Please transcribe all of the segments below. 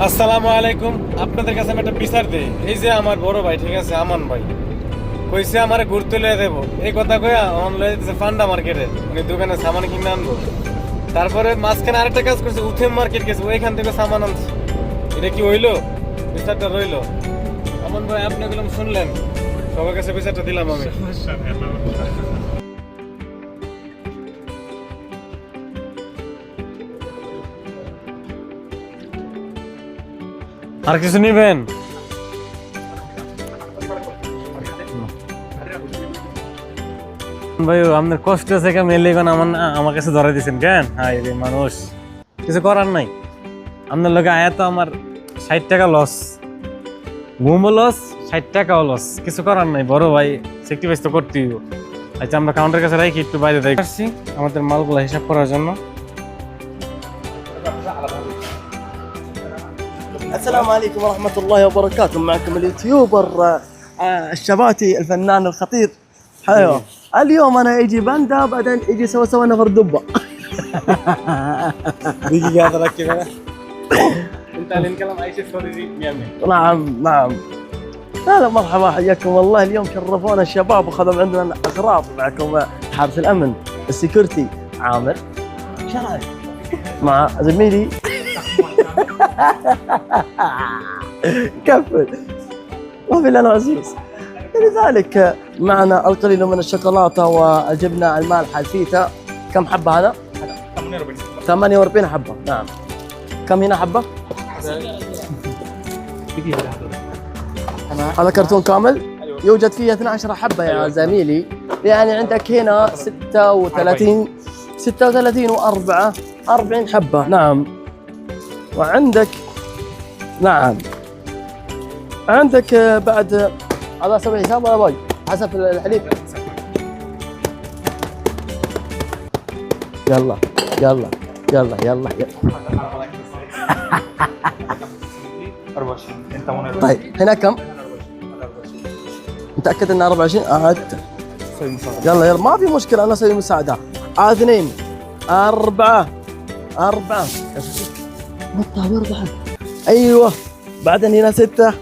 আসসালামু আলাইকুম। আপনাদের কাছে আমি একটা বিচার দেই। এই যে আমার বড় ভাই, ঠিক আছে, আমান ভাই কইছে আমারে ঘুরতে লয়ে দেবো, এই কথা কইয়া অন লয়ে দিতেছে ফান্ডা মার্কেটে, উনি দোকানে সামান কিনে আনবো। তারপরে মাঝখানে আরেকটা কাজ করছে, উথেম মার্কেট গেছে, ওইখান থেকে সামান আনছে। এটা কি হইলো? বিচারটা রইলো। আমান ভাই, আপনি এগুলো শুনলেন, সবার কাছে বিচারটা দিলাম আমি। আর কিছু নিবেন? ভাই আপনার কষ্ট আছে কেন মেলে আমার কাছে ধরে দিচ্ছেন কেন? হাই রে মানুষ, কিছু করার নাই। আপনার লোকে আয়া তো আমার 60 টাকা লস, ঘুমও লস, 60 টাকাও লস, কিছু করার নাই। বড় ভাই স্যাক্রিফাইস তো করতেই হবে। আচ্ছা, আমরা কাউন্টার কাছে রাখি, একটু বাইরে দেখি আসছি আমাদের মালগুলো হিসাব করার জন্য। السلام عليكم ورحمة الله وبركاته. معكم اليوتيوبر الشباتي الفنان الخطير. حلو. اليوم أنا يجي باندا بعدين يجي سوا نفر دبة. دقيقة هذا ركب أنا. أنت اللي نكلم أي شيء سوري ميامي. نعم. لا مرحبا، حياكم والله. اليوم شرفونا الشباب وخذوا عندنا أغراض. معكم حارس الأمن السكيورتي عامر. شو رأيك؟ مع زميلي كفل ما في الا عزوز. لذلك معنا القليل من الشوكولاته والجبنه المالحه الفيتا. كم حبه هذا؟ 48 حبه. نعم. كم هنا حبه؟ هذا كرتون كامل يوجد فيه 12 حبه يا زميلي. يعني عندك هنا 36 و4 40 حبه. نعم. وعندك نعم عندك بعد هذا 7 حساب ولا باي حسب الحليب. يلا يلا يلا يلا, يلا. طيب هنا كم؟ متأكد انه 24؟ يلا يلا ما في مشكلة، انا اسوي مساعدة. 2 4 بطة 4. ايوه. بعدين هنا 6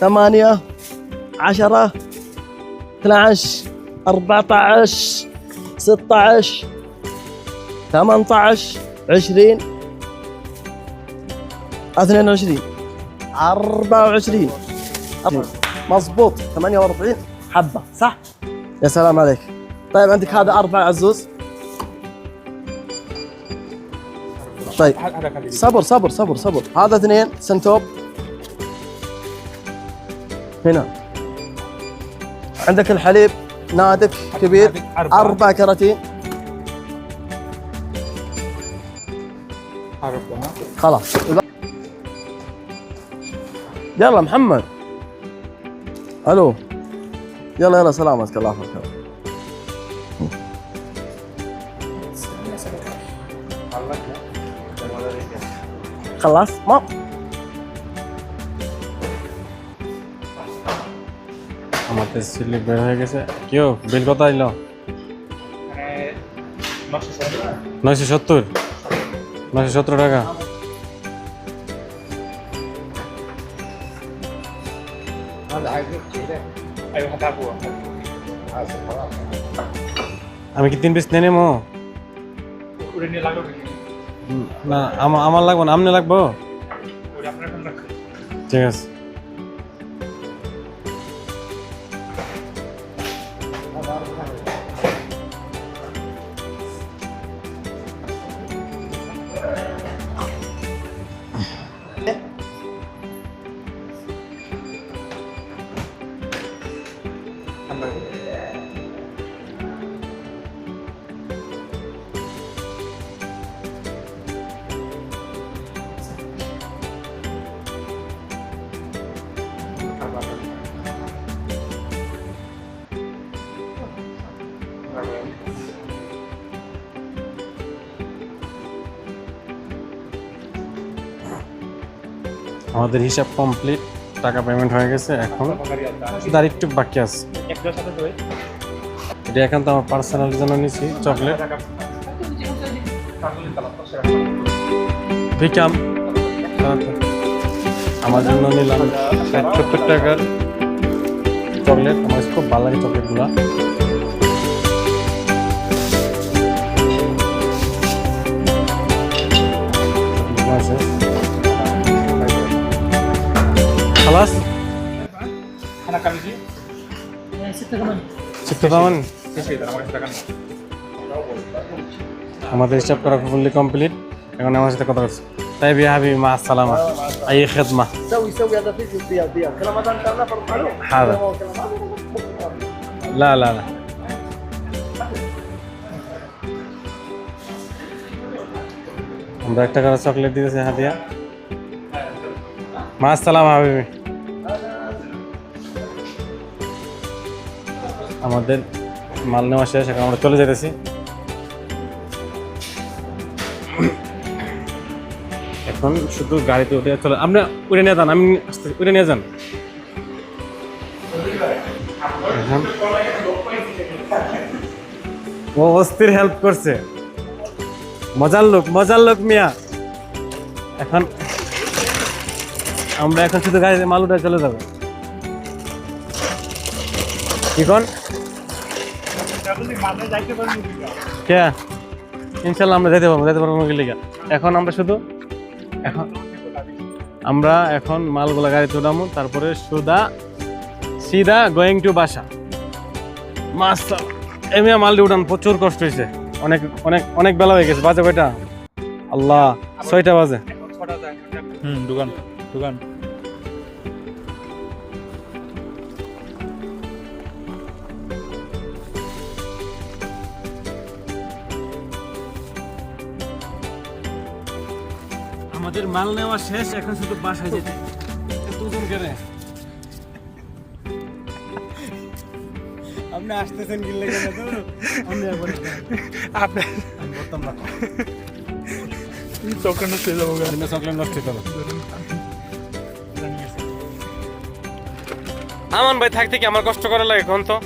8 10 12 14 16 18 20 22 24 مضبوط. 48 حبة صح؟ يا سلام عليك. طيب عندك هذا 4 عزوز. طيب صبر. هذا 2 سنتوب. هنا عندك الحليب نادك كبير 4 كراتين. خلاص يلا محمد. الو يلا سلامتك، الله يحفظك. خلاص ما আমাদের ছেলে বের হয়ে গেছে। কেউ বিল কত আইলো? 970 টাকা। আমি কি 3 পিস নিয়ে নেবো? না আমার লাগবো না, আমনে লাগবো। ঠিক আছে। আমাদের হিসাব কমপ্লিট, টাকা পেমেন্ট হয়ে গেছে। এখন শুধু আরেকটু বাকি আছে। এটা এখন তো আমার পার্সোনাল জন্য নিছি চকলেট। বিকাম আমার জন্য নিলাম 70 টাকার চকলেট। আমার খুব ভালো লাগে চকলেটগুলো। خلاص انا كم جي؟ 6 كمان ايش هذا؟ انا ما اشتغل. আমাদের হিসাব করা ফুললি কমপ্লিট। এখন আমার সাথে কথা বলছি। طيب يا حبيبي مع السلامة. أي خدمة. سوي هذا في ديال كلام هذا انت نفر معلوم هذا لا لا لا আমরা একটা করে চকলেট দিয়েছি হাদিয়া। মা আসসালামু হাবিবি। আমাদের মাল নেওয়া শেষ, এখন আমরা চলে যেতেছি। এখন শুধু গাড়িতে উঠে চলে, আপনি উঠে নিয়ে যান, আমি উঠে নিয়ে যান। এখন ও অস্থির হেল্প করছে, মজার লোক মিয়া। এখন আমরা এখন শুধু গাড়িতে মাল উঠে চলে যাবো। কি কোন কে? ইনশাল্লাহ আমরা যেতে পারবো লিগা। এখন আমরা শুধু এখন মালগুলা গাড়িতে উঠামো, তারপরে সিধা গোয়িং টু বাসা। এমিয়া মালটি উঠান প্রচুর কষ্ট হয়েছে, অনেক অনেক অনেক বেলা হয়ে গেছে। বাজে কয়টা? আল্লাহ, 6টা বাজে। দোকান আমাদের মাল নেওয়া শেষ, এখন শুধু বাসায় যেতে। দুজন কেনে আপনি আসতেছেন গিলে কেন? আমি একবার আপনি আমি বলতাম না চকলেট নষ্ট হয়ে যাবো। চকলেট নষ্ট হতো না। আমান ভাই থাকতে কি আমার কষ্ট করা লাগে কোন? তো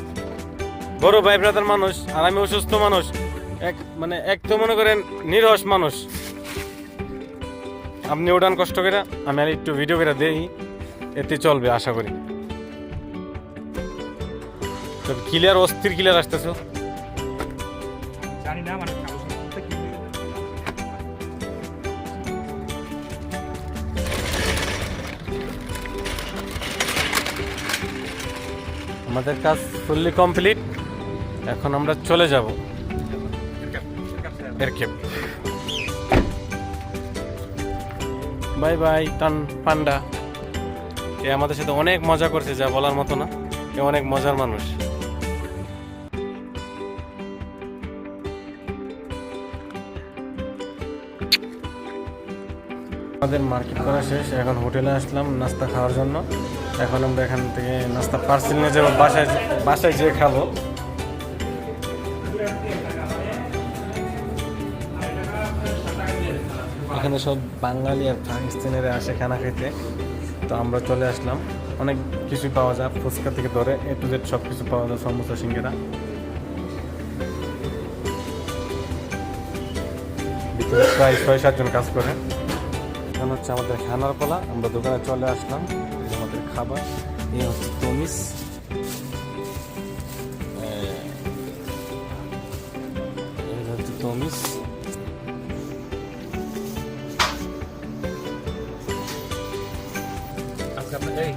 বড় ভাই ব্রাদার মানুষ, আর আমি অসুস্থ মানুষ, এক তো মনে করেন নিরস মানুষ। আপনি ওঠান কষ্ট করে, আমি আর একটু ভিডিও করে দেই, এতে চলবে আশা করি। তবে ক্লিয়ার, অস্থির ক্লিয়ার আসতেছো। জানি না মানে আমাদের কাজ ফুললি কমপ্লিট। এখন আমরা চলে যাব এরকেপ। বাই বাই টান পান্ডা। এ আমাদের সাথে অনেক মজা করছে, যা বলার মতো না। এ অনেক মজার মানুষ। আমাদের মার্কেট করা শেষ, এখন হোটেলে আসলাম নাস্তা খাওয়ার জন্য। এখন আমরা এখান থেকে নাস্তা পার্সেল নিয়ে যাবো, বাসায় যেয়ে খাবো। এখানে সব বাঙালি আর পাকিস্তানিরা আসে খানা খেতে, তো আমরা চলে আসলাম। অনেক কিছু পাওয়া যায়, ফুচকা থেকে ধরে A to Z সব কিছু পাওয়া যায়, সমোসা সিঙ্গারা। ভিতরে প্রায় 6-7 জন কাজ করে। এখন হচ্ছে আমাদের খানার পালা। আমরা দোকানে চলে আসলাম, আমাদের খাবার। এই হচ্ছে তমিস, আজকে আপনার এই